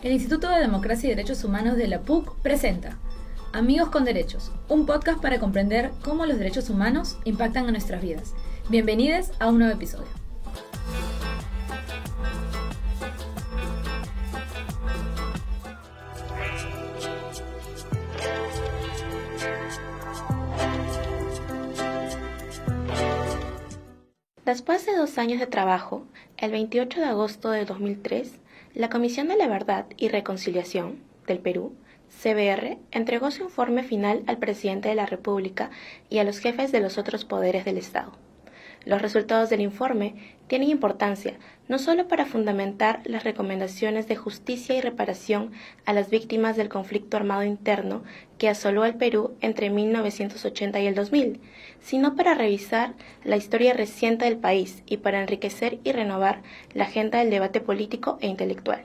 El Instituto de Democracia y Derechos Humanos de la PUC presenta Amigos con Derechos, un podcast para comprender cómo los derechos humanos impactan en nuestras vidas. Bienvenidos a un nuevo episodio. Después de 2 años de trabajo, el 28 de agosto de 2003, la Comisión de la Verdad y Reconciliación del Perú, CBR, entregó su informe final al presidente de la República y a los jefes de los otros poderes del Estado. Los resultados del informe tienen importancia no solo para fundamentar las recomendaciones de justicia y reparación a las víctimas del conflicto armado interno que asoló al Perú entre 1980 y el 2000, sino para revisar la historia reciente del país y para enriquecer y renovar la agenda del debate político e intelectual.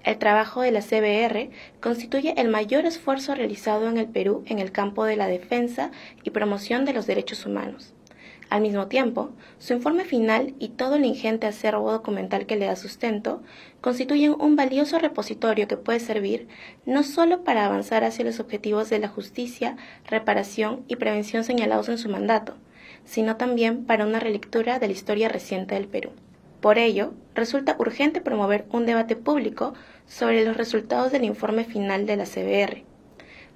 El trabajo de la CBR constituye el mayor esfuerzo realizado en el Perú en el campo de la defensa y promoción de los derechos humanos. Al mismo tiempo, su informe final y todo el ingente acervo documental que le da sustento constituyen un valioso repositorio que puede servir no solo para avanzar hacia los objetivos de la justicia, reparación y prevención señalados en su mandato, sino también para una relectura de la historia reciente del Perú. Por ello, resulta urgente promover un debate público sobre los resultados del informe final de la CBR.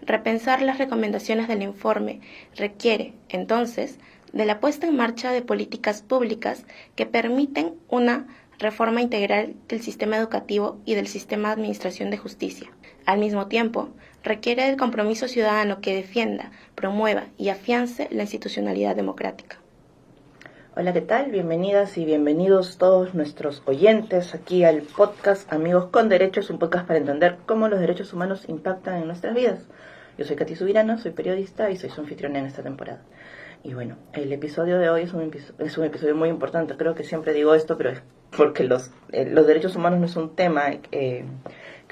Repensar las recomendaciones del informe requiere, entonces, de la puesta en marcha de políticas públicas que permiten una reforma integral del sistema educativo y del sistema de administración de justicia. Al mismo tiempo, requiere del compromiso ciudadano que defienda, promueva y afiance la institucionalidad democrática. Hola, ¿qué tal? Bienvenidas y bienvenidos todos nuestros oyentes aquí al podcast Amigos con Derechos, un podcast para entender cómo los derechos humanos impactan en nuestras vidas. Yo soy Katy Subirano, soy periodista y soy su anfitriona en esta temporada. Y bueno, el episodio de hoy es un episodio muy importante. Creo que siempre digo esto, pero es porque los derechos humanos no es un tema que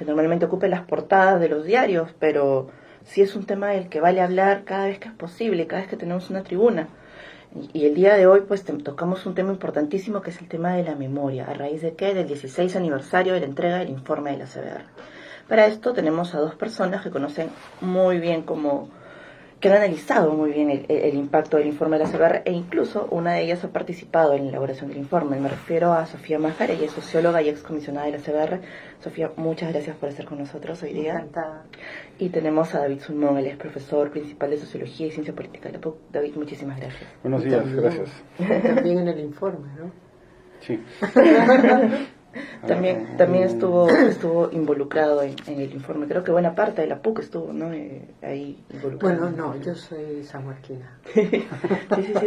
normalmente ocupe las portadas de los diarios, pero sí es un tema del que vale hablar cada vez que es posible, cada vez que tenemos una tribuna. Y el día de hoy pues tocamos un tema importantísimo que es el tema de la memoria. ¿A raíz de qué? Del 16 aniversario de la entrega del informe de la CBR. Para esto tenemos a dos personas que conocen muy bien que han analizado muy bien el impacto del informe de la CBR, e incluso una de ellas ha participado en la elaboración del informe. Me refiero a Sofía Májara, ella es socióloga y excomisionada de la CBR. Sofía, muchas gracias por estar con nosotros hoy día. Encantada. Y tenemos a David Sulmón, él es profesor principal de Sociología y Ciencia Política de la PUC. David, muchísimas gracias. Buenos días, gracias. También en el informe, ¿no? Sí. También estuvo involucrado en el informe. Creo que buena parte de la PUC estuvo, ¿no? Ahí involucrado. Bueno, no, yo soy sanmarquina. Sí,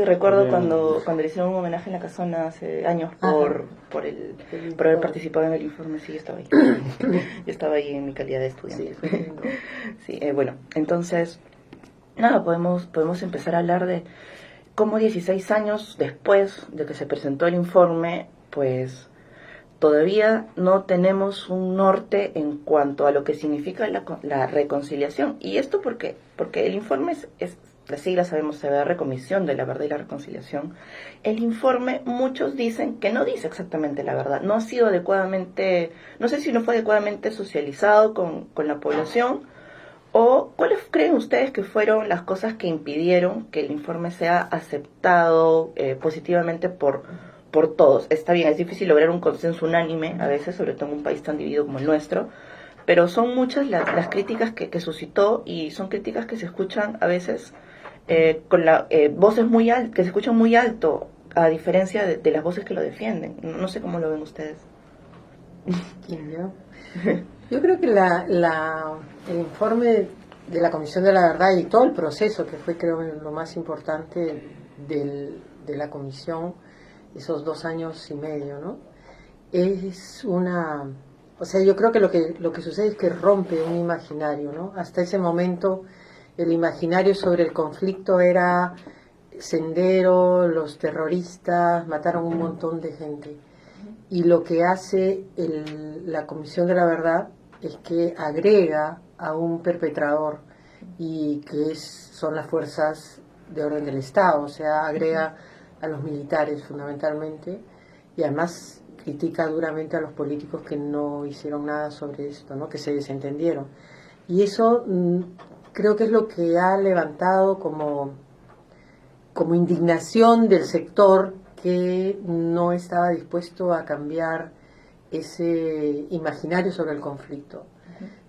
recuerdo cuando le hicieron un homenaje en la Casona hace años por haber participado en el informe. Sí, yo estaba ahí. Yo estaba ahí en mi calidad de estudiante. Sí, bueno, entonces, nada, podemos empezar a hablar de cómo 16 años después de que se presentó el informe, pues todavía no tenemos un norte en cuanto a lo que significa la reconciliación. Y esto porque el informe es las siglas sabemos, CBR, Comisión de la Verdad y la Reconciliación. El informe, muchos dicen que no dice exactamente la verdad. No ha sido adecuadamente, no sé si no fue adecuadamente socializado con la población, o cuáles creen ustedes que fueron las cosas que impidieron que el informe sea aceptado positivamente por todos. Está bien, es difícil lograr un consenso unánime a veces, sobre todo en un país tan dividido como el nuestro, pero son muchas las críticas que suscitó, y son críticas que se escuchan a veces con voces muy altas, que se escuchan muy alto, a diferencia de las voces que lo defienden. No sé cómo lo ven ustedes. Yo creo que el informe de la Comisión de la Verdad y todo el proceso, que fue, creo, lo más importante de la Comisión, esos 2 años y medio, ¿no? O sea, yo creo que lo que sucede es que rompe un imaginario, ¿no? Hasta ese momento el imaginario sobre el conflicto era Sendero, los terroristas, mataron un montón de gente. Y lo que hace la Comisión de la Verdad es que agrega a un perpetrador, y que son las fuerzas de orden del Estado, o sea, agrega a los militares fundamentalmente, y además critica duramente a los políticos que no hicieron nada sobre esto, ¿no? Que se desentendieron. Y eso creo que es lo que ha levantado como indignación del sector que no estaba dispuesto a cambiar ese imaginario sobre el conflicto.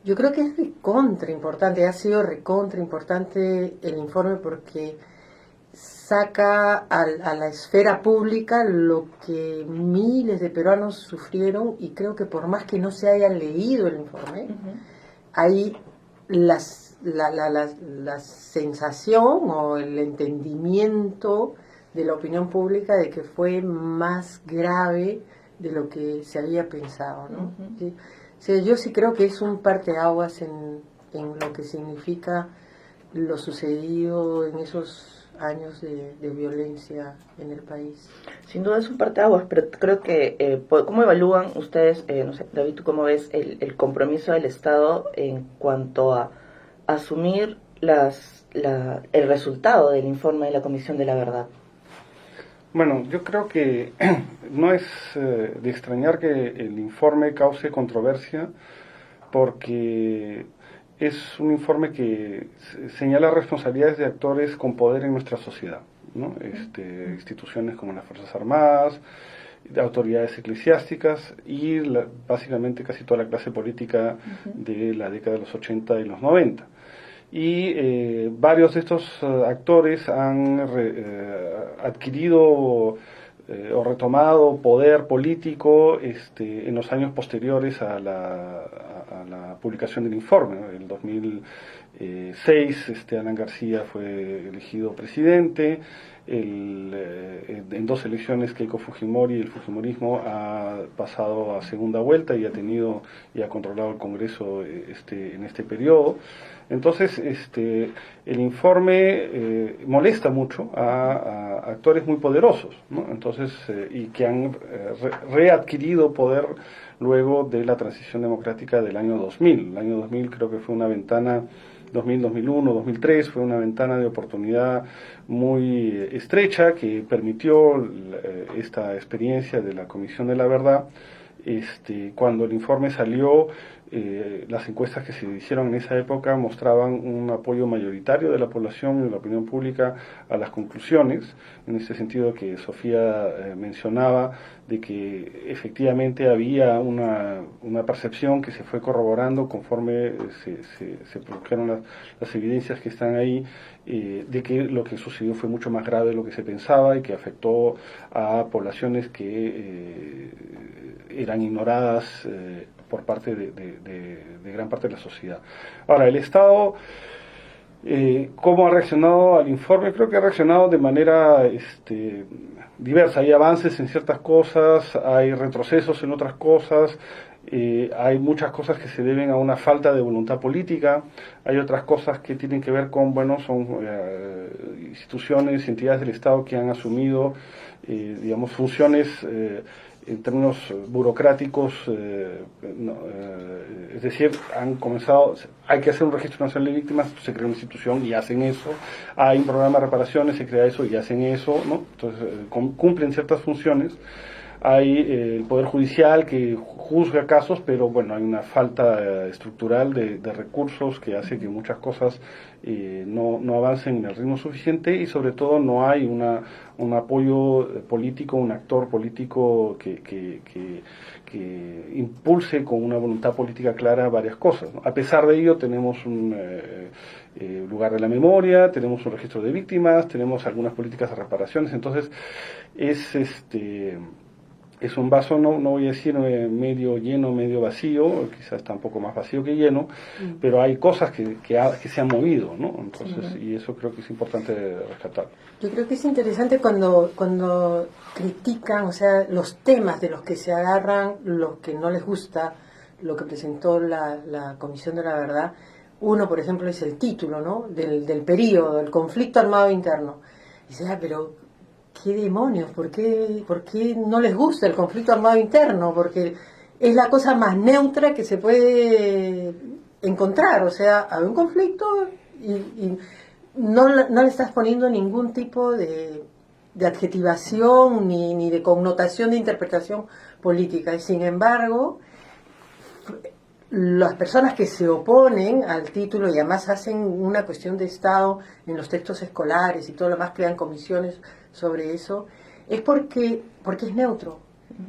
Yo creo que es recontra importante, ha sido recontra importante el informe porque saca a la esfera pública lo que miles de peruanos sufrieron, y creo que por más que no se haya leído el informe, hay la sensación o el entendimiento de la opinión pública de que fue más grave de lo que se había pensado, ¿no? ¿Sí? O sea, yo sí creo que es un parteaguas en lo que significa lo sucedido en esos años de violencia en el país. Sin duda es un parteaguas, pero creo que, ¿cómo evalúan ustedes, no sé, David, tú cómo ves el compromiso del Estado en cuanto a asumir el resultado del informe de la Comisión de la Verdad? Bueno, yo creo que no es de extrañar que el informe cause controversia, porque es un informe que señala responsabilidades de actores con poder en nuestra sociedad, ¿no? Instituciones como las Fuerzas Armadas, autoridades eclesiásticas y básicamente casi toda la clase política de la década de los 80 y los 90. Y varios de estos actores han adquirido o retomado poder político en los años posteriores a la publicación del informe, ¿no? En 2006 Alan García fue elegido presidente. En dos elecciones Keiko Fujimori, el fujimorismo, ha pasado a segunda vuelta y ha controlado el Congreso en este periodo. Entonces, el informe molesta mucho a actores muy poderosos, ¿no? Entonces, y que han readquirido poder luego de la transición democrática del año 2000. El año 2000 creo que fue una ventana, 2000, 2001, 2003, fue una ventana de oportunidad muy estrecha que permitió esta experiencia de la Comisión de la Verdad. Cuando el informe salió, las encuestas que se hicieron en esa época mostraban un apoyo mayoritario de la población y de la opinión pública a las conclusiones, en ese sentido que Sofía mencionaba, de que efectivamente había una percepción que se fue corroborando conforme se produjeron las evidencias que están ahí, de que lo que sucedió fue mucho más grave de lo que se pensaba y que afectó a poblaciones que eran ignoradas por parte de gran parte de la sociedad. Ahora, el Estado, ¿cómo ha reaccionado al informe? Creo que ha reaccionado de manera diversa. Hay avances en ciertas cosas, hay retrocesos en otras cosas, hay muchas cosas que se deben a una falta de voluntad política, hay otras cosas que tienen que ver con, son instituciones, entidades del Estado que han asumido, funciones en términos burocráticos, es decir, han comenzado, hay que hacer un registro nacional de víctimas, se crea una institución y hacen eso, hay un programa de reparaciones, se crea eso y hacen eso, ¿no? Entonces cumplen ciertas funciones. Hay el Poder Judicial que juzga casos, pero hay una falta estructural de recursos que hace que muchas cosas no avancen en el ritmo suficiente, y sobre todo no hay un apoyo político, un actor político que impulse con una voluntad política clara varias cosas, ¿no? A pesar de ello tenemos un lugar de la memoria, tenemos un registro de víctimas, tenemos algunas políticas de reparaciones. Entonces es un vaso, no voy a decir medio lleno, medio vacío, quizás está un poco más vacío que lleno, pero hay cosas que se han movido, ¿no? Entonces, y eso creo que es importante rescatar. Yo creo que es interesante cuando critican, o sea, los temas de los que se agarran, los que no les gusta, lo que presentó la Comisión de la Verdad. Uno, por ejemplo, es el título, ¿no? Del periodo, el conflicto armado interno. Y dice, pero ¿qué demonios? ¿Por qué no les gusta el conflicto armado interno? Porque es la cosa más neutra que se puede encontrar. O sea, hay un conflicto y no le estás poniendo ningún tipo de adjetivación ni de connotación de interpretación política. Y sin embargo, las personas que se oponen al título y además hacen una cuestión de Estado en los textos escolares y todo lo demás, crean comisiones sobre eso, es porque es neutro.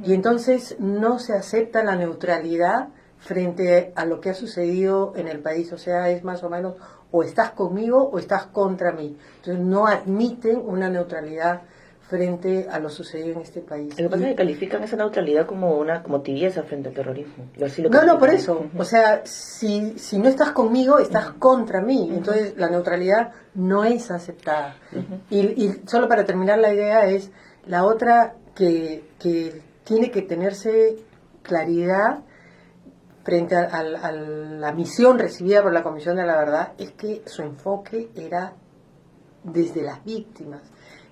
Y entonces no se acepta la neutralidad frente a lo que ha sucedido en el país. O sea, es más o menos o estás conmigo o estás contra mí. Entonces no admiten una neutralidad frente a lo sucedido en este país. Lo que pasa es que califican esa neutralidad como tibieza frente al terrorismo. No, por eso. O sea, si no estás conmigo, estás contra mí. Entonces la neutralidad no es aceptada. Y solo para terminar la idea es la otra que tiene que tenerse claridad frente a la misión recibida por la Comisión de la Verdad, es que su enfoque era desde las víctimas.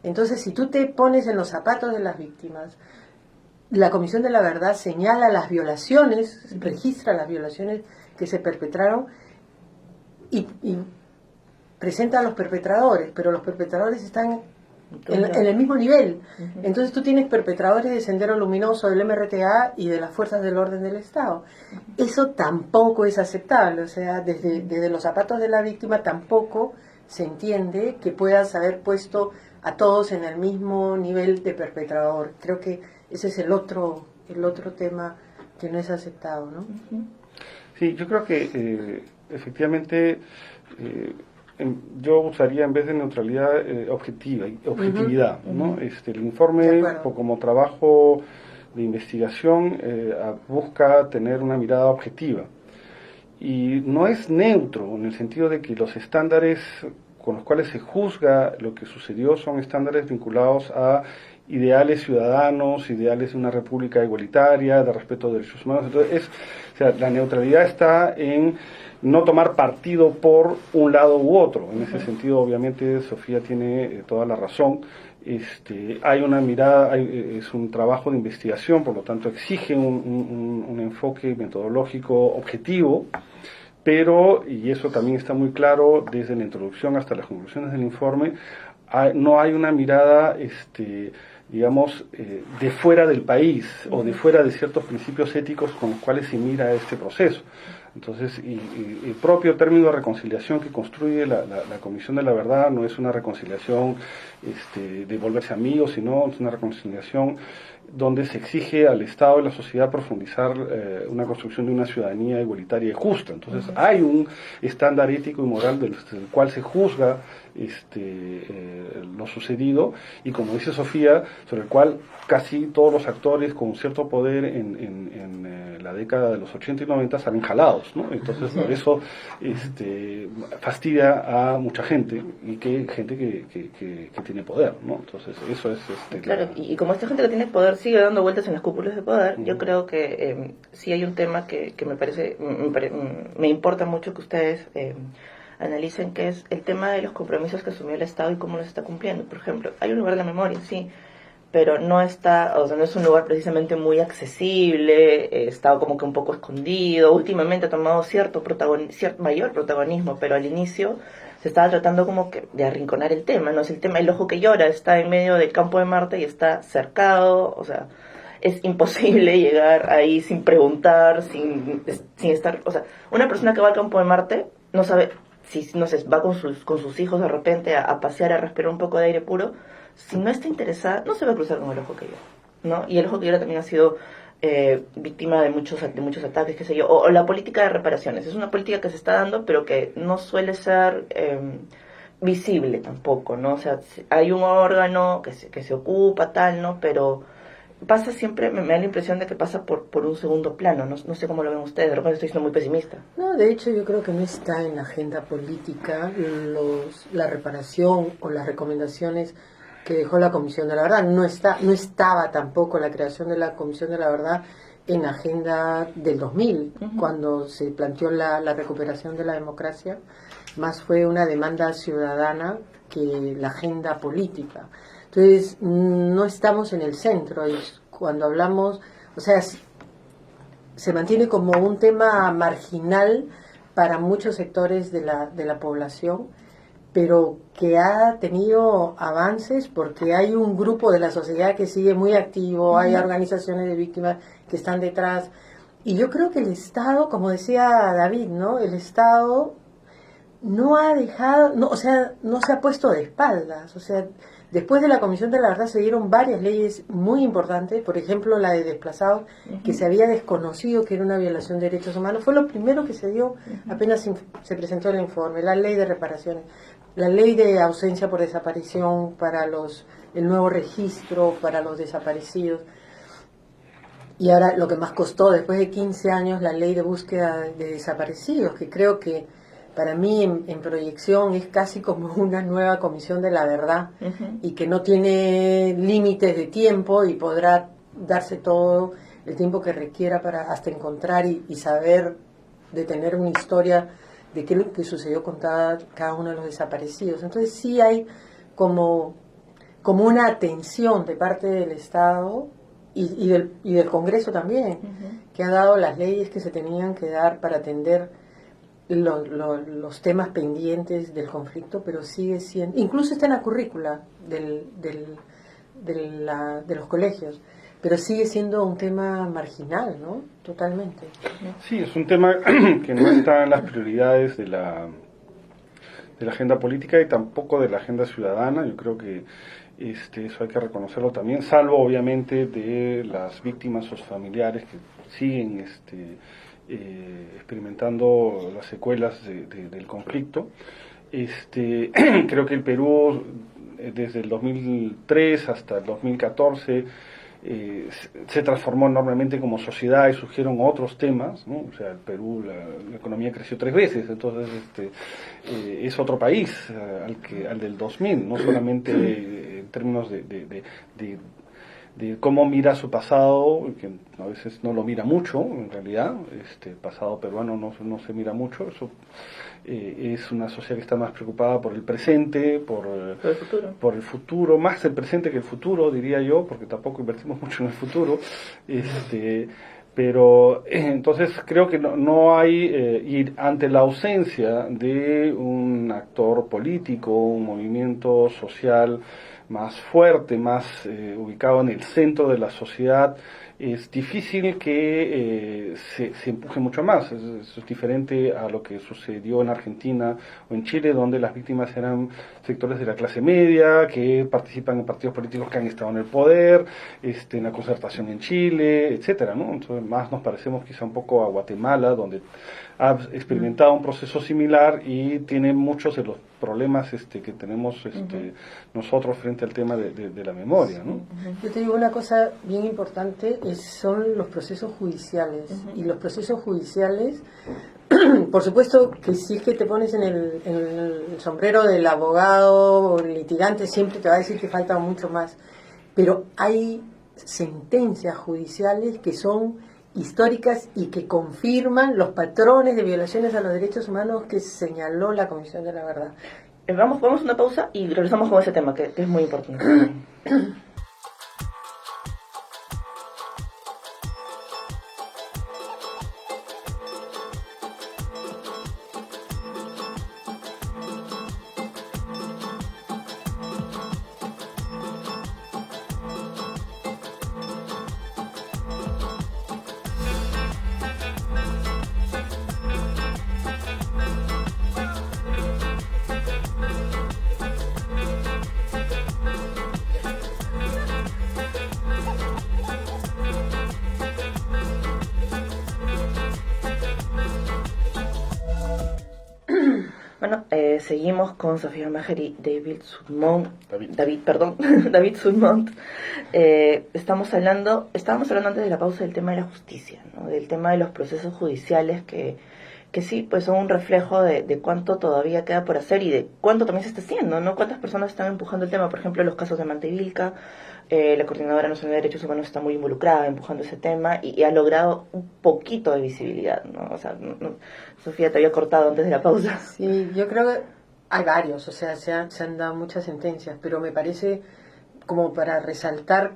Entonces, si tú te pones en los zapatos de las víctimas, la Comisión de la Verdad señala las violaciones, registra las violaciones que se perpetraron y presenta a los perpetradores, pero los perpetradores están en el mismo nivel. Entonces tú tienes perpetradores de Sendero Luminoso, del MRTA y de las fuerzas del orden del Estado. Eso tampoco es aceptable. O sea, desde los zapatos de la víctima tampoco se entiende que puedas haber puesto a todos en el mismo nivel de perpetrador. Creo que ese es el otro tema que no es aceptado, ¿no? Sí, yo creo que efectivamente yo usaría en vez de neutralidad objetividad, ¿no? El informe como trabajo de investigación busca tener una mirada objetiva y no es neutro en el sentido de que los estándares con los cuales se juzga lo que sucedió son estándares vinculados a ideales ciudadanos, ideales de una república igualitaria, de respeto de derechos humanos. Entonces, la neutralidad está en no tomar partido por un lado u otro. En ese sentido, obviamente, Sofía tiene toda la razón. Hay una mirada, es un trabajo de investigación, por lo tanto exige un enfoque metodológico objetivo, pero, y eso también está muy claro desde la introducción hasta las conclusiones del informe, no hay una mirada digamos, de fuera del país o de fuera de ciertos principios éticos con los cuales se mira este proceso. Entonces, y el propio término de reconciliación que construye la Comisión de la Verdad no es una reconciliación de volverse amigos, sino es una reconciliación donde se exige al Estado y a la sociedad profundizar una construcción de una ciudadanía igualitaria y justa. Entonces, hay un estándar ético y moral del cual se juzga lo sucedido, y como dice Sofía, sobre el cual casi todos los actores con cierto poder en la década de los 80 y 90 salen jalados, ¿no? Entonces por eso fastidia a mucha gente, y que gente que tiene poder, ¿no? Entonces eso es claro, y como esta gente que tiene poder sigue dando vueltas en las cúpulas de poder, yo creo que sí hay un tema que me parece, me importa mucho que ustedes analicen, que es el tema de los compromisos que asumió el Estado y cómo los está cumpliendo. Por ejemplo, hay un lugar de la memoria, sí, pero no está, o sea, no es un lugar precisamente muy accesible, está como que un poco escondido. Últimamente ha tomado cierto mayor protagonismo, pero al inicio se estaba tratando como que de arrinconar el tema, ¿no? Es el tema, el ojo que llora está en medio del campo de Marte y está cercado, o sea, es imposible llegar ahí sin preguntar, sin estar, o sea, una persona que va al campo de Marte no sabe si no sé, va con sus hijos de repente a pasear, a respirar un poco de aire puro. Si no está interesada, no se va a cruzar con el ojo que llora, ¿no? Y el ojo que llora también ha sido víctima de muchos ataques, qué sé yo, o la política de reparaciones. Es una política que se está dando, pero que no suele ser visible tampoco, ¿no? O sea, hay un órgano que se ocupa, tal, ¿no? Pero pasa siempre, me da la impresión de que pasa por un segundo plano. No sé cómo lo ven ustedes, de repente estoy siendo muy pesimista. No, de hecho yo creo que no está en la agenda política la reparación o las recomendaciones que dejó la Comisión de la Verdad. No estaba tampoco la creación de la Comisión de la Verdad en la agenda del 2000, cuando se planteó la recuperación de la democracia. Más fue una demanda ciudadana que la agenda política. Entonces, no estamos en el centro, y cuando hablamos, o sea, se mantiene como un tema marginal para muchos sectores de la población, pero que ha tenido avances porque hay un grupo de la sociedad que sigue muy activo, hay organizaciones de víctimas que están detrás. Y yo creo que el Estado, como decía David, ¿no? El Estado no ha dejado, no, o sea, no se ha puesto de espaldas. O sea, después de la Comisión de la Verdad se dieron varias leyes muy importantes, por ejemplo la de desplazados, que se había desconocido que era una violación de derechos humanos. Fue lo primero que se dio apenas se presentó el informe, la ley de reparaciones, la ley de ausencia por desaparición para el nuevo registro para los desaparecidos. Y ahora lo que más costó, después de 15 años, la ley de búsqueda de desaparecidos, que creo que para mí en proyección es casi como una nueva comisión de la verdad y que no tiene límites de tiempo y podrá darse todo el tiempo que requiera para hasta encontrar y saber detener una historia de qué es lo que sucedió con cada uno de los desaparecidos. Entonces sí hay como una atención de parte del Estado y del Congreso también, que ha dado las leyes que se tenían que dar para atender los temas pendientes del conflicto, pero sigue siendo, incluso está en la currícula de los colegios, pero sigue siendo un tema marginal, ¿no? Totalmente. Sí, es un tema que no está en las prioridades de la agenda política y tampoco de la agenda ciudadana. Yo creo que eso hay que reconocerlo también, salvo obviamente de las víctimas o sus familiares que siguen experimentando las secuelas del conflicto. Creo que el Perú desde el 2003 hasta el 2014 se transformó enormemente como sociedad y surgieron otros temas, ¿no? O sea, el Perú, la economía creció 3 veces, entonces es otro país al del 2000, no solamente en términos de cómo mira su pasado, que a veces no lo mira mucho, en realidad, pasado peruano no se mira mucho, eso es una sociedad que está más preocupada por el presente, por el futuro, más el presente que el futuro, diría yo, porque tampoco invertimos mucho en el futuro, pero entonces creo que no hay, y ante la ausencia de un actor político, un movimiento social más fuerte, más ubicado en el centro de la sociedad, es difícil que se empuje mucho más. Eso es diferente a lo que sucedió en Argentina o en Chile, donde las víctimas eran sectores de la clase media, que participan en partidos políticos que han estado en el poder, en la concertación en Chile, etcétera, ¿no? Entonces más nos parecemos quizá un poco a Guatemala, donde ha experimentado un proceso similar y tiene muchos de los problemas que tenemos nosotros frente al tema de la memoria, ¿no? Yo te digo una cosa bien importante, son los procesos judiciales. Y los procesos judiciales, por supuesto que si es que te pones en el sombrero del abogado o el litigante, siempre te va a decir que falta mucho más. Pero hay sentencias judiciales que son históricas y que confirman los patrones de violaciones a los derechos humanos que señaló la Comisión de la Verdad. Vamos a una pausa y regresamos con ese tema que es muy importante. Bueno, seguimos con Sofía Maher y David Sudmont. Estábamos hablando antes de la pausa del tema de la justicia, ¿no? Del tema de los procesos judiciales que sí, pues son un reflejo de cuánto todavía queda por hacer y de cuánto también se está haciendo, ¿no? Cuántas personas están empujando el tema, por ejemplo, los casos de Mantevilca. La Coordinadora Nacional de Derechos Humanos está muy involucrada empujando ese tema y ha logrado un poquito de visibilidad, ¿no? O sea, Sofía, te había cortado antes de la pausa. Sí, yo creo que hay varios, o sea, se han dado muchas sentencias, pero me parece como para resaltar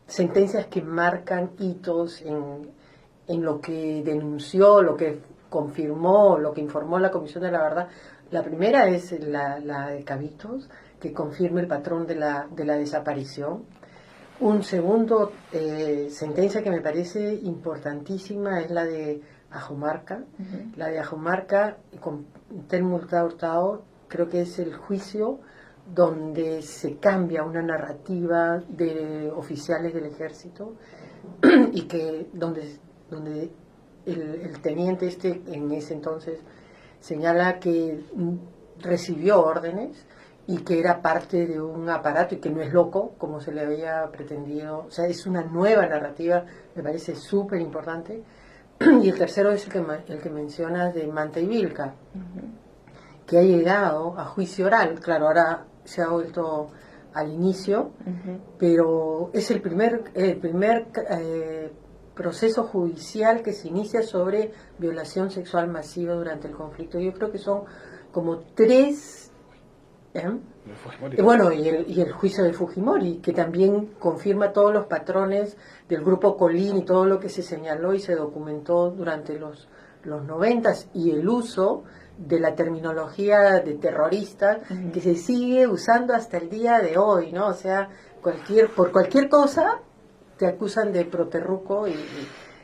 sentencias que marcan hitos en lo que denunció, lo que confirmó, lo que informó la Comisión de la Verdad. La primera es la de Cabitos, que confirma el patrón de la desaparición. Un segundo sentencia que me parece importantísima es la de Ajumarca. La de Ajumarca con Telmo Hurtado, creo que es el juicio donde se cambia una narrativa de oficiales del ejército y que donde el teniente en ese entonces señala que recibió órdenes y que era parte de un aparato y que no es loco como se le había pretendido. O sea, es una nueva narrativa, me parece súper importante. Y el tercero es el que mencionas de Manta y Vilca, que ha llegado a juicio oral. Claro, ahora se ha vuelto al inicio, pero es el primer proceso judicial que se inicia sobre violación sexual masiva durante el conflicto. Yo creo que son como 3... Bueno, y el juicio de Fujimori, que también confirma todos los patrones del grupo Colín y todo lo que se señaló y se documentó durante los 90s, y el uso de la terminología de terrorista que se sigue usando hasta el día de hoy, ¿no? O sea, por cualquier cosa te acusan de proterruco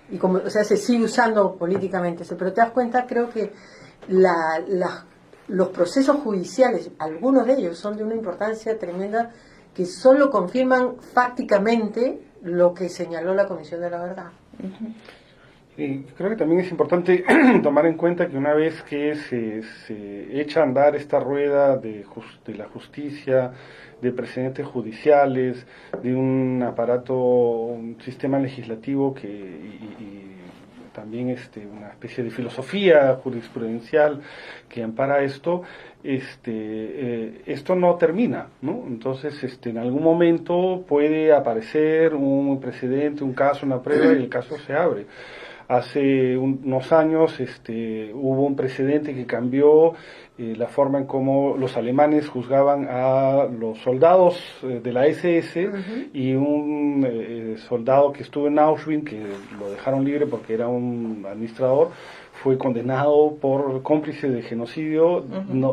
y como, o sea, se sigue usando políticamente eso. Pero te das cuenta, creo que los procesos judiciales, algunos de ellos son de una importancia tremenda que solo confirman fácticamente lo que señaló la Comisión de la Verdad. Y creo que también es importante tomar en cuenta que una vez que se echa a andar esta rueda de la justicia, de precedentes judiciales, de un aparato, un sistema legislativo y también una especie de filosofía jurisprudencial que ampara esto, esto no termina, ¿no? Entonces, en algún momento puede aparecer un precedente, un caso, una prueba, y el caso se abre. Hace unos años hubo un precedente que cambió la forma en cómo los alemanes juzgaban a los soldados de la SS, y un soldado que estuvo en Auschwitz, que lo dejaron libre porque era un administrador, fue condenado por cómplice de genocidio,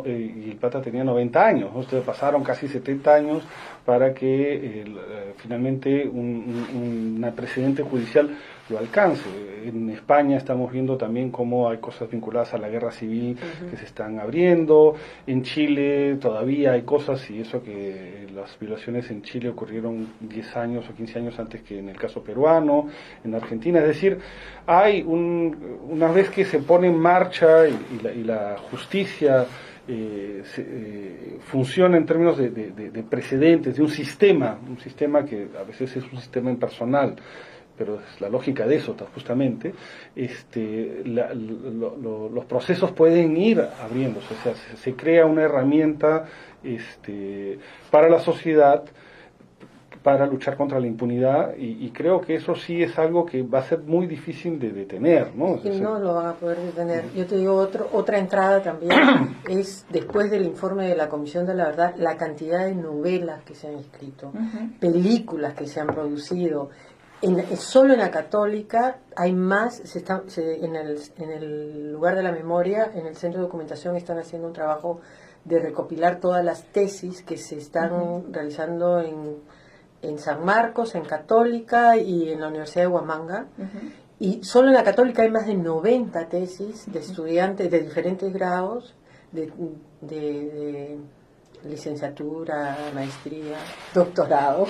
y el pata tenía 90 años. Ustedes pasaron casi 70 años para que finalmente una precedente judicial lo alcance. En España estamos viendo también cómo hay cosas vinculadas a la guerra civil que se están abriendo. En Chile todavía hay cosas, y eso que las violaciones en Chile ocurrieron 10 años o 15 años antes que en el caso peruano, en Argentina. Es decir, hay una vez que se pone en marcha y la justicia funciona en términos de precedentes, de un sistema que a veces es un sistema impersonal, pero es la lógica de eso justamente, los procesos pueden ir abriéndose. O sea, se crea una herramienta para la sociedad para luchar contra la impunidad, y creo que eso sí es algo que va a ser muy difícil de detener, ¿no? Y no lo van a poder detener. Yo te digo, otra entrada también es, después del informe de la Comisión de la Verdad, la cantidad de novelas que se han escrito, películas que se han producido. Solo en la Católica hay más, en el lugar de la memoria, en el Centro de Documentación, están haciendo un trabajo de recopilar todas las tesis que se están realizando en San Marcos, en Católica y en la Universidad de Huamanga. Y solo en la Católica hay más de 90 tesis de estudiantes de diferentes grados, de licenciatura, maestría, doctorado,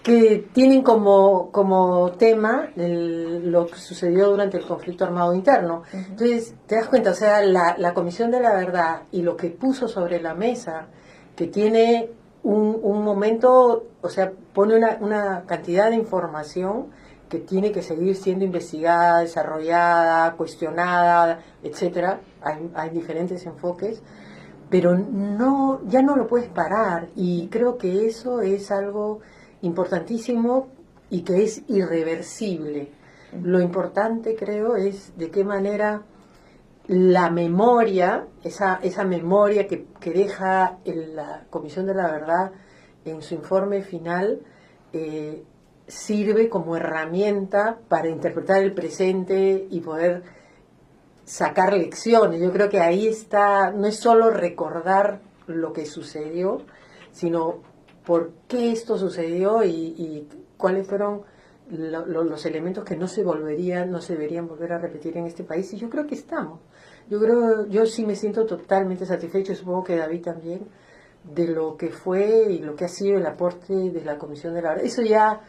que tienen como tema lo que sucedió durante el conflicto armado interno. Entonces, te das cuenta, o sea, la Comisión de la Verdad y lo que puso sobre la mesa, que tiene un momento, o sea, pone una cantidad de información que tiene que seguir siendo investigada, desarrollada, cuestionada, etcétera. Hay diferentes enfoques, pero ya no lo puedes parar, y creo que eso es algo importantísimo y que es irreversible. Lo importante, creo, es de qué manera la memoria, esa memoria que deja la Comisión de la Verdad en su informe final, sirve como herramienta para interpretar el presente y poder sacar lecciones. Yo creo que ahí está, no es solo recordar lo que sucedió, sino por qué esto sucedió y cuáles fueron los elementos que no se deberían volver a repetir en este país. Y yo creo que estamos. Yo sí me siento totalmente satisfecho, y supongo que David también, de lo que fue y lo que ha sido el aporte de la Comisión de la Verdad. Eso ya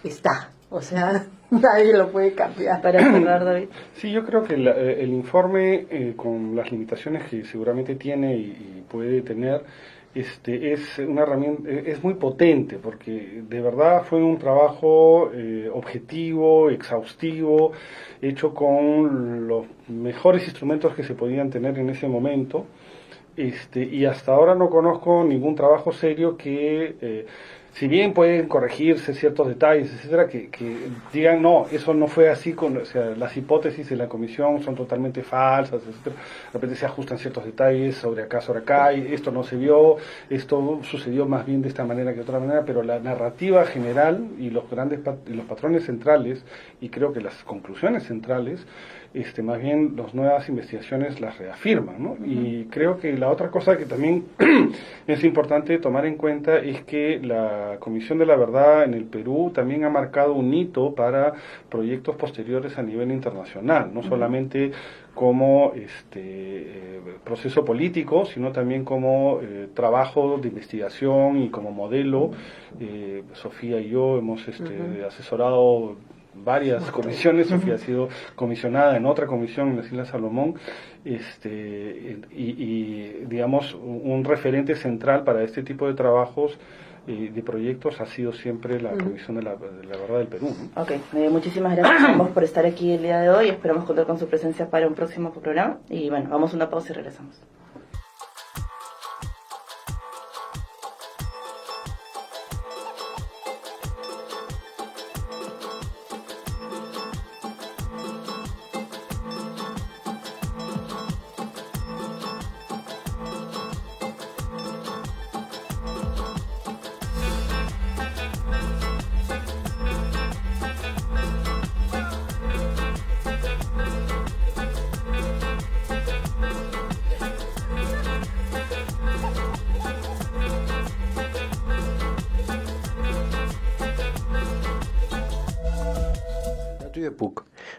está, o sea, nadie lo puede cambiar. Para cerrar, David. Sí, yo creo que el informe, con las limitaciones que seguramente tiene y puede tener, es una herramienta, es muy potente, porque de verdad fue un trabajo objetivo, exhaustivo, hecho con los mejores instrumentos que se podían tener en ese momento. Y hasta ahora no conozco ningún trabajo serio que, si bien pueden corregirse ciertos detalles, etcétera, que digan, no, eso no fue así, o sea, las hipótesis de la comisión son totalmente falsas, etcétera. De repente se ajustan ciertos detalles sobre acá, y esto no se vio, esto sucedió más bien de esta manera que de otra manera, pero la narrativa general y los patrones centrales, y creo que las conclusiones centrales, más bien las nuevas investigaciones las reafirman, ¿no? Y creo que la otra cosa que también es importante tomar en cuenta es que la Comisión de la Verdad en el Perú también ha marcado un hito para proyectos posteriores a nivel internacional, no solamente como proceso político, sino también como trabajo de investigación y como modelo. Sofía y yo hemos asesorado varias comisiones. Sofía ha sido comisionada en otra comisión en las Islas Salomón, y digamos un referente central para este tipo de trabajos, de proyectos, ha sido siempre la Comisión de la Verdad del Perú, ¿no? Ok, muchísimas gracias a ambos por estar aquí el día de hoy. Esperamos contar con su presencia para un próximo programa. Y bueno, vamos a una pausa y regresamos.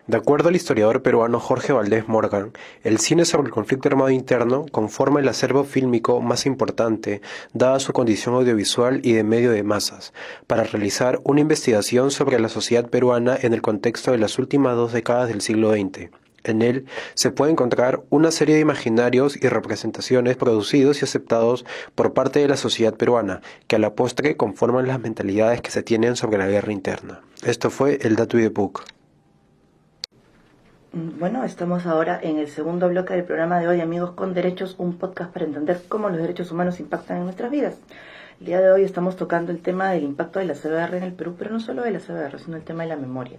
De acuerdo al historiador peruano Jorge Valdés Morgan, el cine sobre el conflicto armado interno conforma el acervo fílmico más importante, dada su condición audiovisual y de medio de masas, para realizar una investigación sobre la sociedad peruana en el contexto de las últimas 2 décadas del siglo XX. En él se puede encontrar una serie de imaginarios y representaciones producidos y aceptados por parte de la sociedad peruana, que a la postre conforman las mentalidades que se tienen sobre la guerra interna. Esto fue el Dato de PUC. Bueno, estamos ahora en el segundo bloque del programa de hoy, Amigos con Derechos, un podcast para entender cómo los derechos humanos impactan en nuestras vidas. El día de hoy estamos tocando el tema del impacto de la CBR en el Perú, pero no solo de la CBR, sino el tema de la memoria.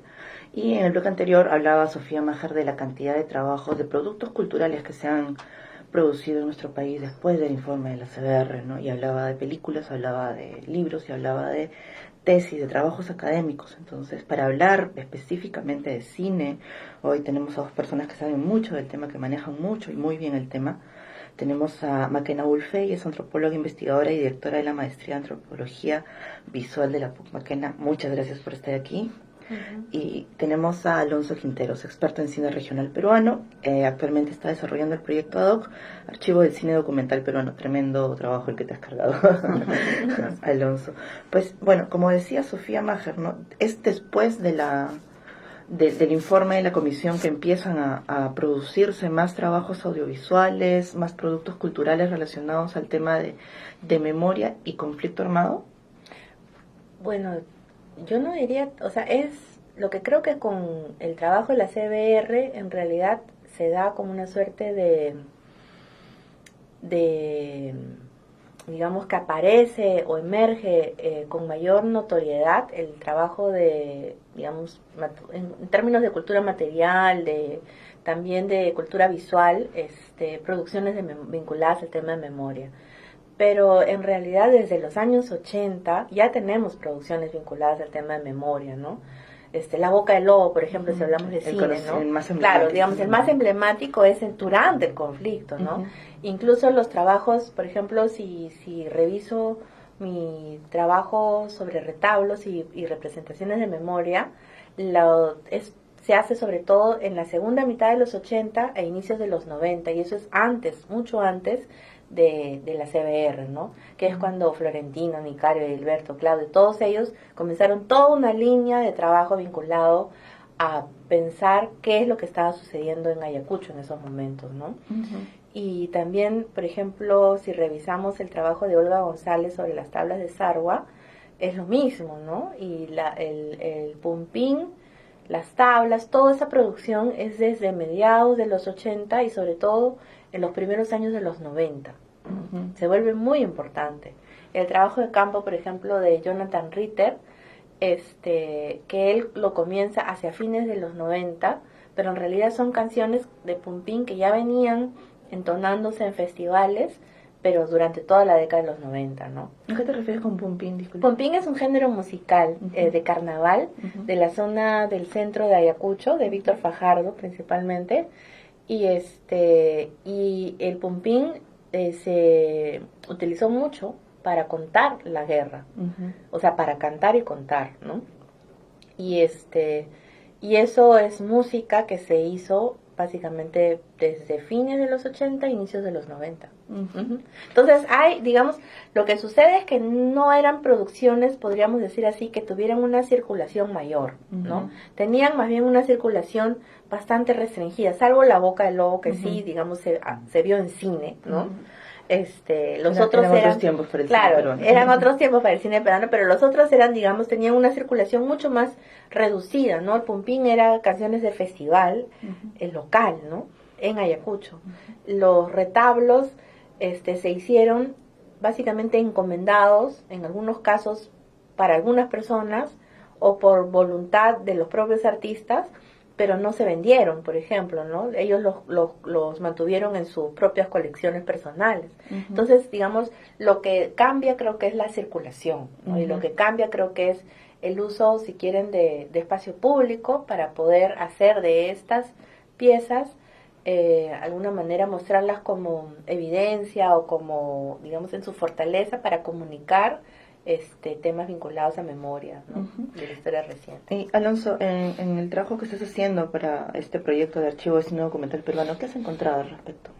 Y en el bloque anterior hablaba Sofía Maher de la cantidad de trabajos, de productos culturales que se han producido en nuestro país después del informe de la CBR, ¿no? Y hablaba de películas, hablaba de libros y hablaba de tesis, de trabajos académicos. Entonces, para hablar específicamente de cine, hoy tenemos a 2 personas que saben mucho del tema, que manejan mucho y muy bien el tema. Tenemos a Makena Bulfey, es antropóloga, investigadora y directora de la maestría de antropología visual de la PUC. Makena, muchas gracias por estar aquí. Y tenemos a Alonso Quinteros, experto en cine regional peruano. Actualmente está desarrollando el proyecto ADOC, Archivo del Cine Documental Peruano. Tremendo trabajo el que te has cargado, Alonso. Pues bueno, como decía Sofía Maher, ¿no? Es después de del informe de la comisión que empiezan a producirse más trabajos audiovisuales, más productos culturales relacionados al tema de memoria y conflicto armado. Bueno, yo no diría, o sea, es lo que creo que con el trabajo de la CBR en realidad se da como una suerte de digamos que aparece o emerge con mayor notoriedad el trabajo de, digamos, en términos de cultura material, también de cultura visual, producciones vinculadas al tema de memoria. Pero en realidad desde los años 80 ya tenemos producciones vinculadas al tema de memoria, ¿no? La Boca del Lobo, por ejemplo, si hablamos de cine, ¿no? El más claro, digamos, el más emblemático es durante el conflicto, ¿no? Incluso los trabajos, por ejemplo, si reviso mi trabajo sobre retablos y representaciones de memoria, se hace sobre todo en la segunda mitad de los 80 e inicios de los 90, y eso es antes, mucho antes de la CBR, ¿no? Que es cuando Florentino, Nicario, Gilberto, Claudio, todos ellos comenzaron toda una línea de trabajo vinculado a pensar qué es lo que estaba sucediendo en Ayacucho en esos momentos, ¿no? Y también, por ejemplo, si revisamos el trabajo de Olga González sobre las tablas de Sarwa, es lo mismo, ¿no? Y el pumpín, las tablas, toda esa producción es desde mediados de los 80 y sobre todo en los primeros años de los 90. Se vuelve muy importante. El trabajo de campo, por ejemplo, de Jonathan Ritter, que él lo comienza hacia fines de los 90, pero en realidad son canciones de pumpín que ya venían entonándose en festivales, pero durante toda la década de los 90, ¿no? ¿A qué te refieres con pumpín? Disculpa. Pumpín es un género musical de carnaval de la zona del centro de Ayacucho, de Víctor Fajardo principalmente, y el pumpín se utilizó mucho para contar la guerra, o sea, para cantar y contar, ¿no? Y eso es música que se hizo básicamente desde fines de los 80 e inicios de los 90. Entonces digamos, lo que sucede es que no eran producciones, podríamos decir así, que tuvieran una circulación mayor, ¿no? Tenían más bien una circulación bastante restringida, salvo La Boca del Lobo, que sí, digamos, se vio en cine, ¿no? Los otros eran otros tiempos para el cine peruano. eran otros tiempos para el cine peruano, pero los otros eran, digamos, tenían una circulación mucho más reducida, ¿no? El pumpín era canciones de festival, el local, ¿no? En Ayacucho. Los retablos se hicieron básicamente encomendados, en algunos casos para algunas personas o por voluntad de los propios artistas, pero no se vendieron, por ejemplo, ¿no? Ellos los mantuvieron en sus propias colecciones personales. Entonces, digamos, lo que cambia creo que es la circulación, ¿no? Y lo que cambia creo que es el uso, si quieren, de espacio público para poder hacer de estas piezas, alguna manera mostrarlas como evidencia o como, digamos, en su fortaleza para comunicar temas vinculados a memoria, ¿no? De la historia reciente. Y Alonso, en el trabajo que estás haciendo para este proyecto de archivo de cine documental peruano, ¿qué has encontrado al respecto?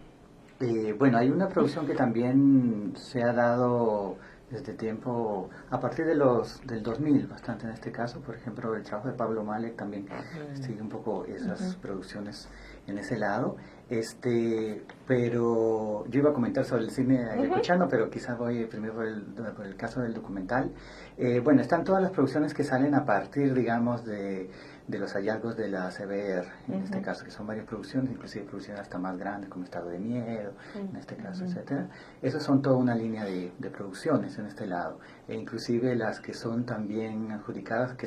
Bueno, hay una producción que también se ha dado desde tiempo, a partir del 2000, bastante en este caso, por ejemplo, el trabajo de Pablo Malek también sigue un poco esas producciones en ese lado. Pero yo iba a comentar sobre el cine ayacuchano, pero quizás voy primero por el caso del documental. Bueno, están todas las producciones que salen a partir, digamos, de los hallazgos de la CBR, en este caso, que son varias producciones, inclusive producciones hasta más grandes, como Estado de Miedo, en este caso, etcétera. Esas son toda una línea de producciones en este lado, e inclusive las que son también adjudicadas, que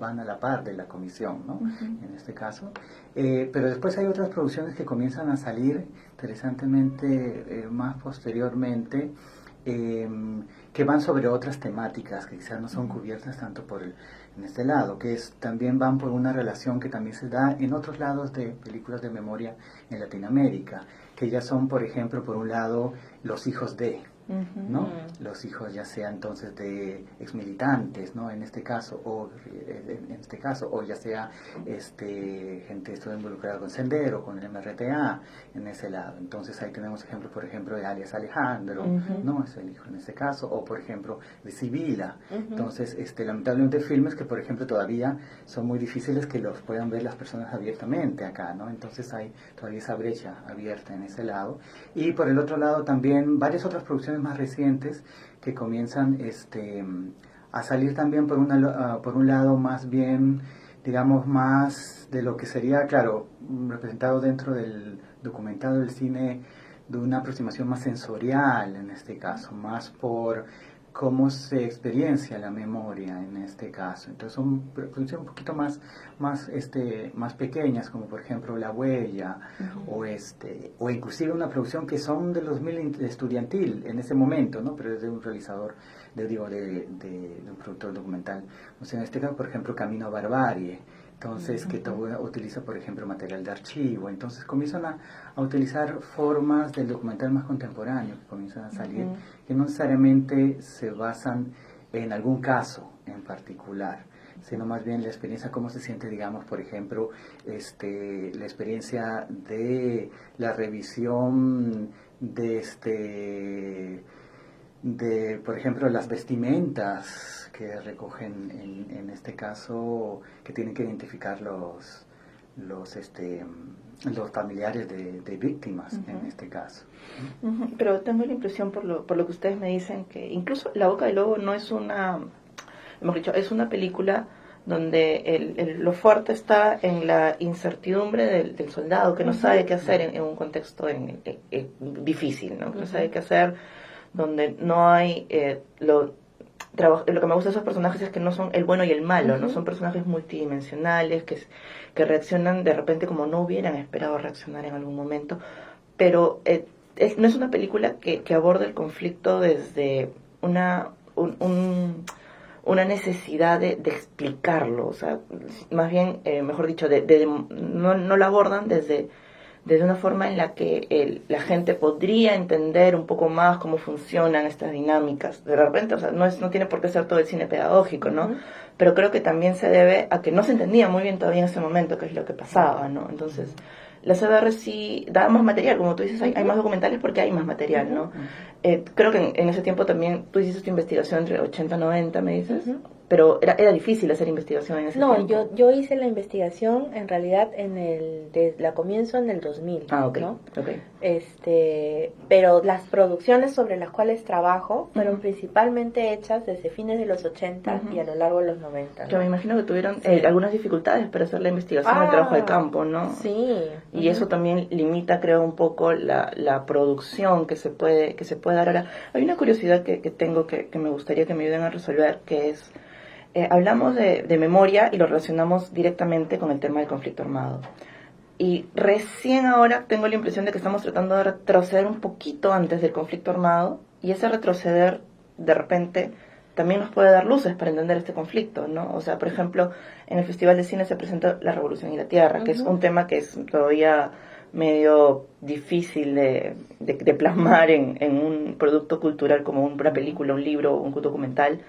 van a la par de la comisión, ¿no? En este caso. Pero después hay otras producciones que comienzan a salir, interesantemente, más posteriormente, que van sobre otras temáticas que quizás no son cubiertas tanto en este lado, que también van por una relación que también se da en otros lados de películas de memoria en Latinoamérica, que ya son, por ejemplo, por un lado, los hijos de, ¿no? Los hijos ya sea entonces de exmilitantes, ¿no? En este caso, o ya sea gente estuvo involucrada con Sendero, con el MRTA, en ese lado. Entonces ahí tenemos ejemplos, por ejemplo, de alias Alejandro, ¿no? Es el hijo en este caso, o por ejemplo de Sibila. Entonces, lamentablemente filmes que, por ejemplo, todavía son muy difíciles que los puedan ver las personas abiertamente acá, ¿no? Entonces hay todavía esa brecha abierta en ese lado. Y por el otro lado también varias otras producciones más recientes que comienzan a salir también por un lado más bien, digamos, más de lo que sería, claro, representado dentro del documentado del cine, de una aproximación más sensorial en este caso, más por cómo se experiencia la memoria en este caso. Entonces son producciones un poquito más pequeñas, como por ejemplo La Huella, o inclusive una producción que son de 2000 estudiantil en ese momento, ¿no? Pero es de un realizador, de un productor documental. O sea, en este caso, por ejemplo, Camino a Barbarie. Entonces, que utiliza, por ejemplo, material de archivo. Entonces, comienzan a utilizar formas del documental más contemporáneo que comienzan a salir, que no necesariamente se basan en algún caso en particular, sino más bien la experiencia, cómo se siente, digamos, por ejemplo, la experiencia de la revisión de por ejemplo, las vestimentas que recogen en este caso, que tienen que identificar los familiares de víctimas en este caso. Pero tengo la impresión, por lo que ustedes me dicen, que incluso La Boca del Lobo no es es una película donde lo fuerte está en la incertidumbre del soldado, que no sabe qué hacer en un contexto difícil, ¿no? No sabe qué hacer, donde no hay lo que me gusta de esos personajes es que no son el bueno y el malo, no son personajes multidimensionales que reaccionan de repente como no hubieran esperado reaccionar en algún momento, pero no es una película que aborda el conflicto desde una necesidad de explicarlo, o sea, más bien, mejor dicho, no la abordan desde una forma en la que la gente podría entender un poco más cómo funcionan estas dinámicas. De repente, o sea, no tiene por qué ser todo el cine pedagógico, ¿no? Pero creo que también se debe a que no se entendía muy bien todavía en ese momento qué es lo que pasaba, ¿no? Entonces, la CBR sí da más material, como tú dices, hay más documentales porque hay más material, ¿no? Creo que en ese tiempo también, tú hiciste tu investigación entre 80 y 90, me dices, pero era difícil hacer investigación en ese tiempo. No, yo hice la investigación en realidad la comienzo en el 2000, ¿no? Okay. Pero las producciones sobre las cuales trabajo fueron principalmente hechas desde fines de los 80 y a lo largo de los 90, ¿no? Yo me imagino que tuvieron algunas dificultades para hacer la investigación, el trabajo de campo, ¿no? Sí. Y eso también limita, creo, un poco la producción que se puede dar. Ahora, hay una curiosidad que tengo que me gustaría que me ayuden a resolver, que es, hablamos de memoria y lo relacionamos directamente con el tema del conflicto armado. Y recién ahora tengo la impresión de que estamos tratando de retroceder un poquito antes del conflicto armado, y ese retroceder, de repente, también nos puede dar luces para entender este conflicto, ¿no? O sea, por ejemplo, en el Festival de Cine se presenta La Revolución y la Tierra, que es un tema que es todavía medio difícil de plasmar en un producto cultural como una película, un libro, un documental,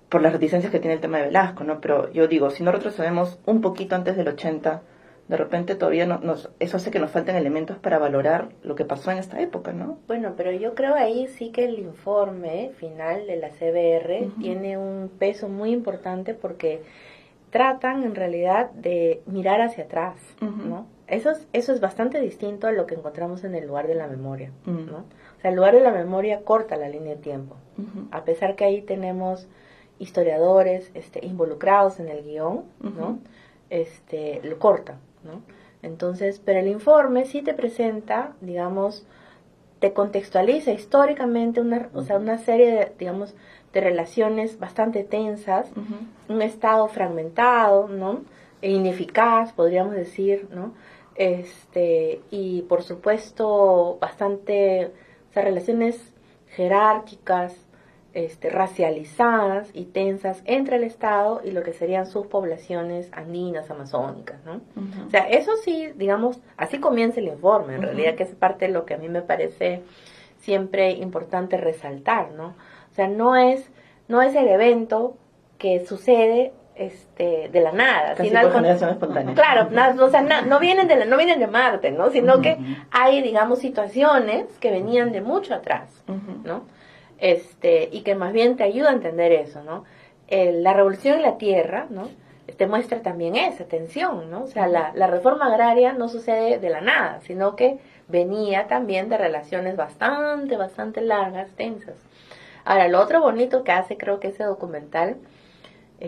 por las reticencias que tiene el tema de Velasco, ¿no? Pero yo digo, si no retrocedemos un poquito antes del 80, de repente todavía eso hace que nos falten elementos para valorar lo que pasó en esta época, ¿no? Bueno, pero yo creo ahí sí que el informe final de la CBR tiene un peso muy importante porque tratan en realidad de mirar hacia atrás, ¿no? Eso es bastante distinto a lo que encontramos en el lugar de la memoria, ¿no? O sea, el lugar de la memoria corta la línea de tiempo, a pesar que ahí tenemos historiadores involucrados en el guión, ¿no? Lo corta, ¿no? Entonces, pero el informe sí te presenta, digamos, te contextualiza históricamente una serie de relaciones bastante tensas, un estado fragmentado, ¿no? E ineficaz, podríamos decir, ¿no? Y por supuesto relaciones jerárquicas, racializadas y tensas entre el Estado y lo que serían sus poblaciones andinas, amazónicas, ¿no? O sea, eso sí, digamos, así comienza el informe, en realidad, que es parte de lo que a mí me parece siempre importante resaltar, ¿no? O sea, no es el evento que sucede de la nada, casi por generación espontánea. Claro, no vienen de Marte, ¿no? Sino que hay, digamos, situaciones que venían de mucho atrás, ¿no? Y que más bien te ayuda a entender eso, ¿no? La revolución en la tierra, ¿no? Te muestra también esa tensión, ¿no? O sea, la reforma agraria no sucede de la nada, sino que venía también de relaciones bastante largas, tensas. Ahora, lo otro bonito que hace, creo que ese documental,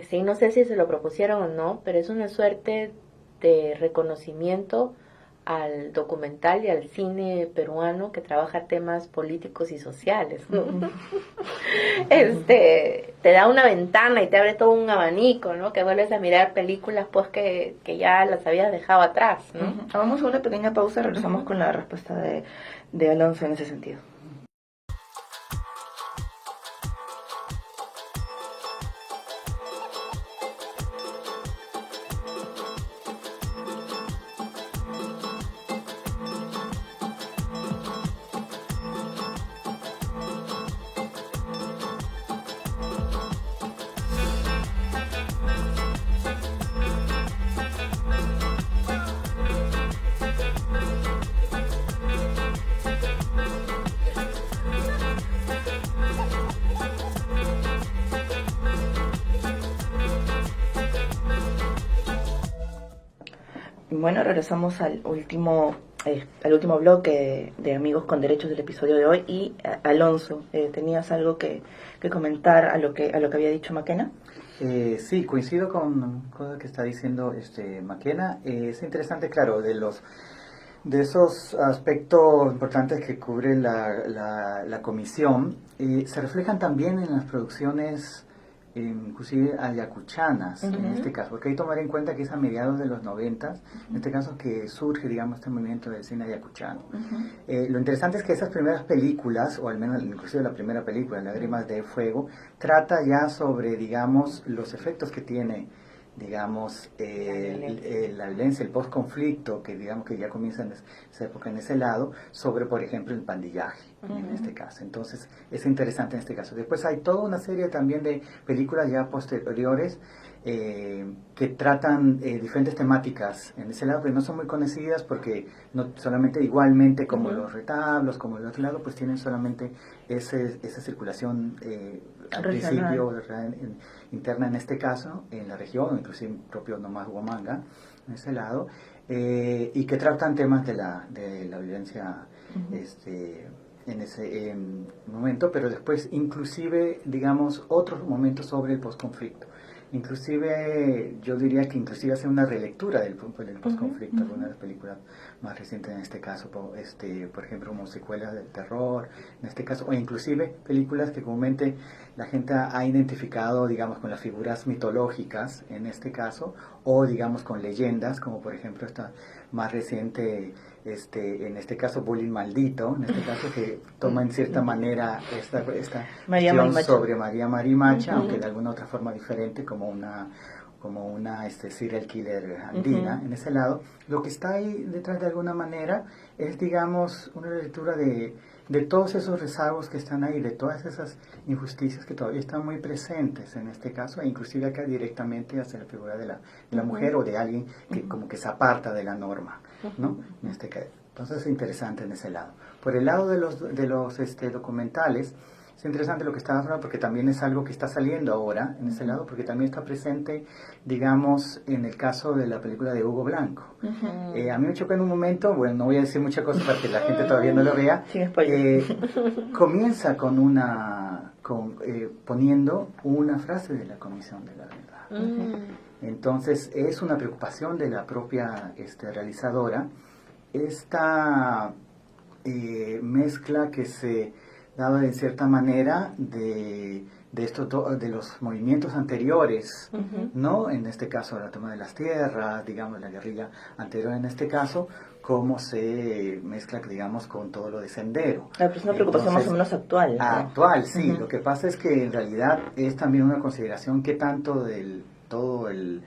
sí, no sé si se lo propusieron o no, pero es una suerte de reconocimiento al documental y al cine peruano que trabaja temas políticos y sociales, ¿no? Te da una ventana y te abre todo un abanico, ¿no? Que vuelves a mirar películas pues que ya las habías dejado atrás, ¿no? Vamos a una pequeña pausa, regresamos con la respuesta de Alonso en ese sentido. Bueno, regresamos al último bloque de Amigos con Derechos del episodio de hoy. Y Alonso, ¿tenías algo que comentar a lo que había dicho Maquena? Sí, coincido con lo que está diciendo Maquena. Es interesante, claro, de esos aspectos importantes que cubre la comisión, se reflejan también en las producciones inclusive ayacuchanas, en este caso, porque hay que tomar en cuenta que es a mediados de los 90, en este caso que surge, digamos, este movimiento del cine ayacuchano. Lo interesante es que esas primeras películas, o al menos inclusive la primera película, Lágrimas de Fuego, trata ya sobre, digamos, los efectos que tiene, digamos, la violencia, el post-conflicto, que digamos que ya comienza en esa época en ese lado, sobre, por ejemplo, el pandillaje, en este caso. Entonces, es interesante en este caso. Después hay toda una serie también de películas ya posteriores que tratan diferentes temáticas en ese lado, pero no son muy conocidas porque no solamente igualmente como los retablos, como el otro lado, pues tienen solamente esa circulación al principio interna en este caso, en la región, inclusive propio nomás Huamanga, en ese lado, y que tratan temas de la violencia en ese momento, pero después inclusive, digamos, otros momentos sobre el posconflicto. Inclusive, yo diría que inclusive hace una relectura del posconflicto, algunas de las películas más recientes en este caso, por ejemplo, como secuelas del terror, en este caso, o inclusive películas que comúnmente la gente ha identificado, digamos, con las figuras mitológicas, en este caso, o digamos con leyendas, como por ejemplo esta más reciente, en este caso Bullying Maldito, en este caso que toma en cierta manera esta María cuestión Marimacha. sobre María Marimacha, aunque de alguna otra forma diferente, como una serial killer andina, en ese lado. Lo que está ahí detrás de alguna manera es, digamos, una lectura de todos esos rezagos que están ahí, de todas esas injusticias que todavía están muy presentes en este caso, e inclusive acá directamente hacia la figura de la mujer o de alguien que como que se aparta de la norma, ¿no? En este caso. Entonces es interesante en ese lado. Por el lado de los documentales, es interesante lo que estaba hablando porque también es algo que está saliendo ahora en ese lado, porque también está presente, digamos, en el caso de la película de Hugo Blanco. A mí me chocó en un momento, bueno, no voy a decir muchas cosas para que la gente todavía no lo vea. Comienza poniendo una frase de la Comisión de la Verdad. Entonces es una preocupación de la propia realizadora esta mezcla que se dado en cierta manera de los movimientos anteriores, ¿no? En este caso la toma de las tierras, digamos la guerrilla anterior en este caso, cómo se mezcla, digamos, con todo lo de Sendero. Pero es una preocupación más o menos actual, ¿no? Actual, sí. Lo que pasa es que en realidad es también una consideración que tanto todo el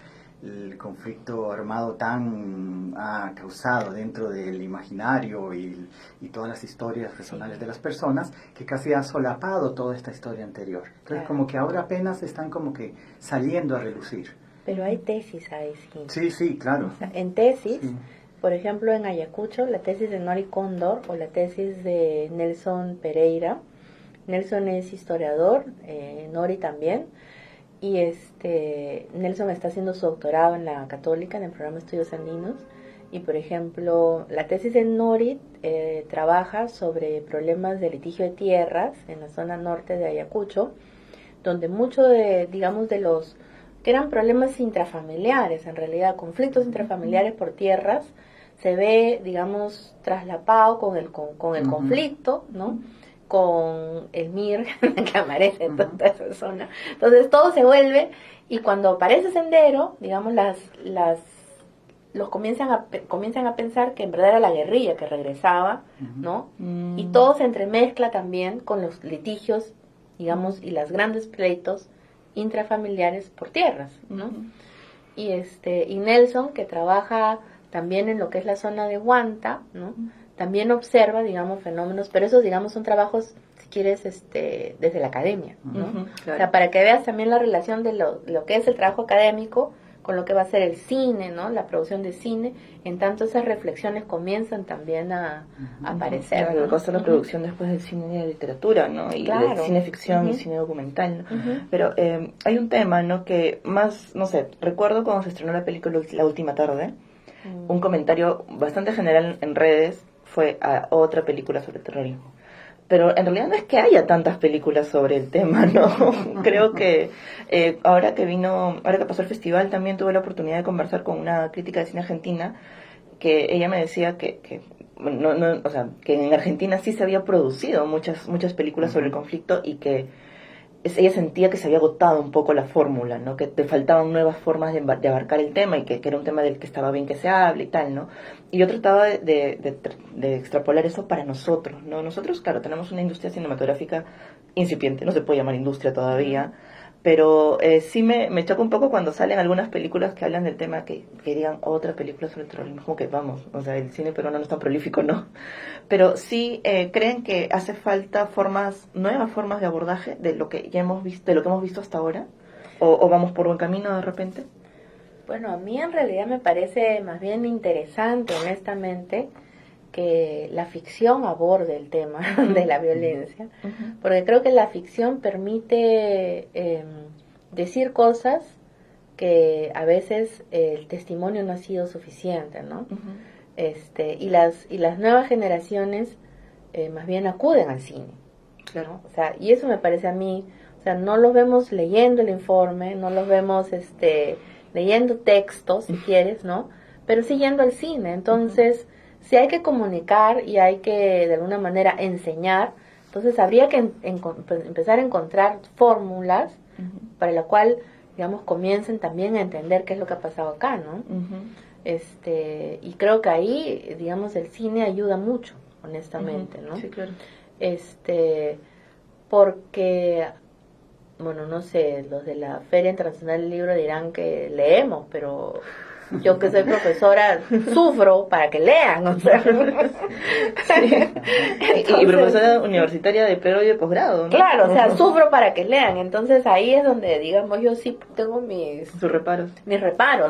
conflicto armado tan ha causado dentro del imaginario y todas las historias personales de las personas, que casi ha solapado toda esta historia anterior. Entonces, como que ahora apenas están como que saliendo a relucir. Pero hay tesis ahí, sí. Sí, claro. O sea, en tesis, por ejemplo, en Ayacucho, la tesis de Nori Cóndor o la tesis de Nelson Pereira. Nelson es historiador, Nori también. Y Nelson está haciendo su doctorado en la Católica, en el programa de Estudios Andinos. Y, por ejemplo, la tesis de Nori trabaja sobre problemas de litigio de tierras en la zona norte de Ayacucho, donde mucho de los que eran problemas intrafamiliares, en realidad conflictos intrafamiliares por tierras, se ve, digamos, traslapado con el conflicto, ¿no? Con el Mir que aparece en toda esa zona. Entonces todo se vuelve, y cuando aparece Sendero, digamos, los comienzan a pensar que en verdad era la guerrilla que regresaba, ¿no? Y todo se entremezcla también con los litigios, digamos, y los grandes pleitos intrafamiliares por tierras, ¿no? Y Nelson, que trabaja también en lo que es la zona de Huanta, ¿no? También observa, digamos, fenómenos, pero esos, digamos, son trabajos, si quieres, desde la academia, ¿no? Claro. O sea, para que veas también la relación de lo que es el trabajo académico con lo que va a ser el cine, ¿no? La producción de cine, en tanto esas reflexiones comienzan también a aparecer. Claro, lo que hace la producción después del cine y la literatura, ¿no? Y claro. del cine ficción y cine documental, ¿no? Pero hay un tema, ¿no? Que más, no sé, recuerdo cuando se estrenó la película La Última Tarde, un comentario bastante general en redes fue a otra película sobre terrorismo. Pero en realidad no es que haya tantas películas sobre el tema, ¿no? Creo que ahora que pasó el festival, también tuve la oportunidad de conversar con una crítica de cine argentina, que ella me decía que o sea, que en Argentina sí se había producido muchas películas sobre el conflicto, y que ella sentía que se había agotado un poco la fórmula, ¿no? Que te faltaban nuevas formas de abarcar el tema, y que era un tema del que estaba bien que se hable y tal, ¿no? Y yo trataba de extrapolar eso para nosotros, ¿no? Nosotros, claro, tenemos una industria cinematográfica incipiente, no se puede llamar industria todavía, pero sí me choca un poco cuando salen algunas películas que hablan del tema, que digan otra película sobre el terrorismo, como que vamos, o sea, el cine peruano no es tan prolífico, ¿no? Pero sí creen que hace falta nuevas formas de abordaje de lo que ya hemos visto, de lo que hemos visto hasta ahora, o vamos por buen camino de repente. Bueno, a mí en realidad me parece más bien interesante, honestamente, que la ficción aborde el tema de la violencia, porque creo que la ficción permite decir cosas que a veces el testimonio no ha sido suficiente, ¿no? Y las nuevas generaciones más bien acuden al cine, ¿no? O sea, y eso me parece a mí, o sea, no los vemos leyendo el informe, no los vemos leyendo textos, si quieres, ¿no? Pero sí yendo al cine. Entonces, si hay que comunicar y hay que de alguna manera enseñar, entonces habría que empezar a encontrar fórmulas para la cual, digamos, comiencen también a entender qué es lo que ha pasado acá, ¿no? Y creo que ahí, digamos, el cine ayuda mucho, honestamente, ¿no? Sí, claro. Porque, bueno, no sé, los de la Feria Internacional del Libro dirán que leemos, pero yo que soy profesora sufro para que lean, o sea. Sí. Y profesora universitaria de pregrado y de posgrado, ¿no? Claro, o sea, sufro para que lean. Entonces ahí es donde, digamos, yo sí tengo mis reparos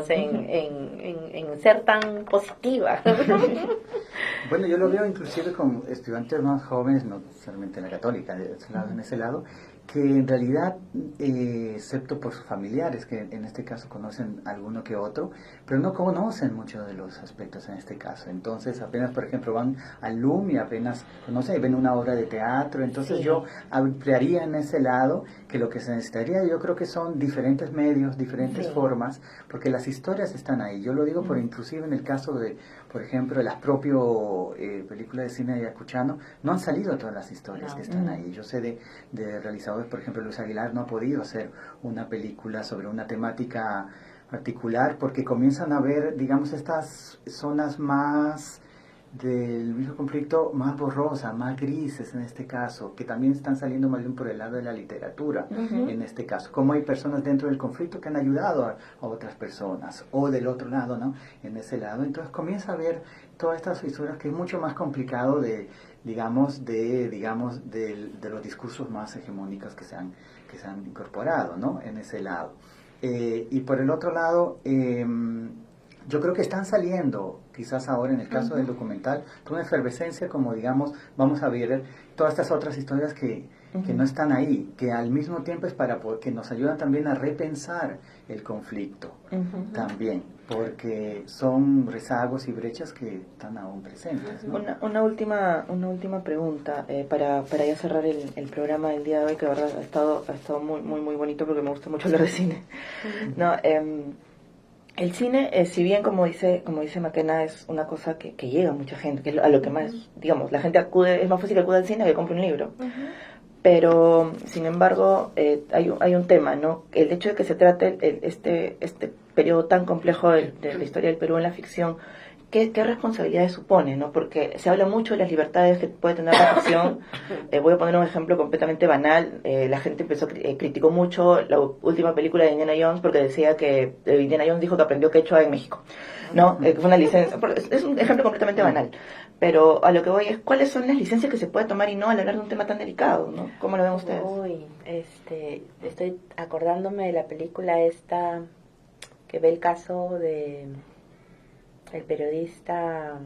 en ser tan positiva. Bueno, yo lo veo inclusive con estudiantes más jóvenes, no solamente en la católica, en ese lado, que en realidad, excepto por sus familiares, que en este caso conocen alguno que otro, pero no conocen muchos de los aspectos en este caso. Entonces apenas, por ejemplo, van al LUM y apenas conocen y ven una obra de teatro. Entonces yo ampliaría en ese lado que lo que se necesitaría, yo creo que son diferentes medios, diferentes formas, porque las historias están ahí. Yo lo digo por inclusive en el caso de, por ejemplo, de las propias películas de cine ayacuchano, no han salido todas las historias que están ahí. Yo sé de realizadores, por ejemplo, Luis Aguilar no ha podido hacer una película sobre una temática particular porque comienzan a ver, digamos, estas zonas más del mismo conflicto, más borrosas, más grises en este caso, que también están saliendo más bien por el lado de la literatura en este caso. Como hay personas dentro del conflicto que han ayudado a otras personas, o del otro lado, ¿no? En ese lado. Entonces comienza a ver todas estas historias que es mucho más complicado de los discursos más hegemónicos que se han incorporado, ¿no? En ese lado. Y por el otro lado, yo creo que están saliendo, quizás ahora en el caso del documental, toda una efervescencia como, digamos, vamos a ver todas estas otras historias que no están ahí, que al mismo tiempo es que nos ayudan también a repensar el conflicto, también, porque son rezagos y brechas que están aún presentes, ¿no? Una última pregunta para ya cerrar el programa del día de hoy, que de verdad ha estado muy muy muy bonito porque me gusta mucho hablar de cine. No, El cine, si bien como dice Maquena, es una cosa que llega a mucha gente, que es a lo que más, digamos, la gente acude, es más fácil que acude al cine que compre un libro. Pero, sin embargo, hay un tema, ¿no? El hecho de que se trate este periodo tan complejo de la historia del Perú en la ficción, ¿qué responsabilidades supone, no? Porque se habla mucho de las libertades que puede tener la ficción. Voy a poner un ejemplo completamente banal. La gente criticó mucho la última película de Indiana Jones porque decía que Indiana Jones dijo que aprendió quechua en México, ¿no? Que fue una licencia. Es un ejemplo completamente banal. Pero a lo que voy es, ¿cuáles son las licencias que se puede tomar y no al hablar de un tema tan delicado, ¿no? ¿Cómo lo ven ustedes? Uy, estoy acordándome de la película esta que ve el caso de el periodista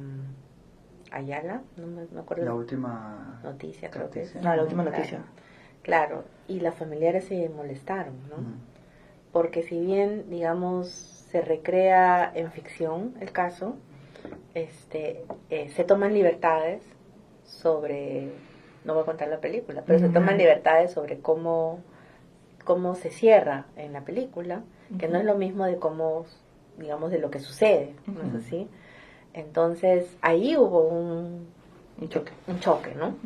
Ayala, no me acuerdo. La última noticia, creo que es. No, la última noticia. Claro, y las familiares se molestaron, ¿no? Porque si bien, digamos, se recrea en ficción el caso, se toman libertades sobre, no voy a contar la película, pero se toman libertades sobre cómo se cierra en la película, que no es lo mismo de cómo, digamos, de lo que sucede, ¿no es así? Entonces, ahí hubo un choque, ¿no?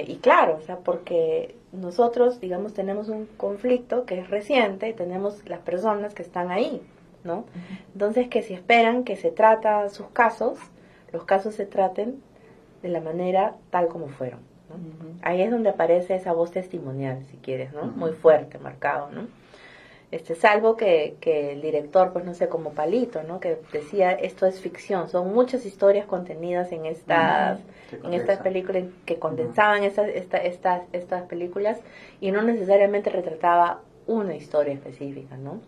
Y claro, o sea, porque nosotros, digamos, tenemos un conflicto que es reciente y tenemos las personas que están ahí, ¿no? Entonces, que si esperan que se trata sus casos, los casos se traten de la manera tal como fueron, ¿no? Ahí es donde aparece esa voz testimonial, si quieres, ¿no? Muy fuerte, marcado, ¿no? Salvo que el director, pues no sé, como Palito, ¿no? Que decía, esto es ficción, son muchas historias contenidas en estas películas, que condensaban estas películas y no necesariamente retrataba una historia específica, ¿no?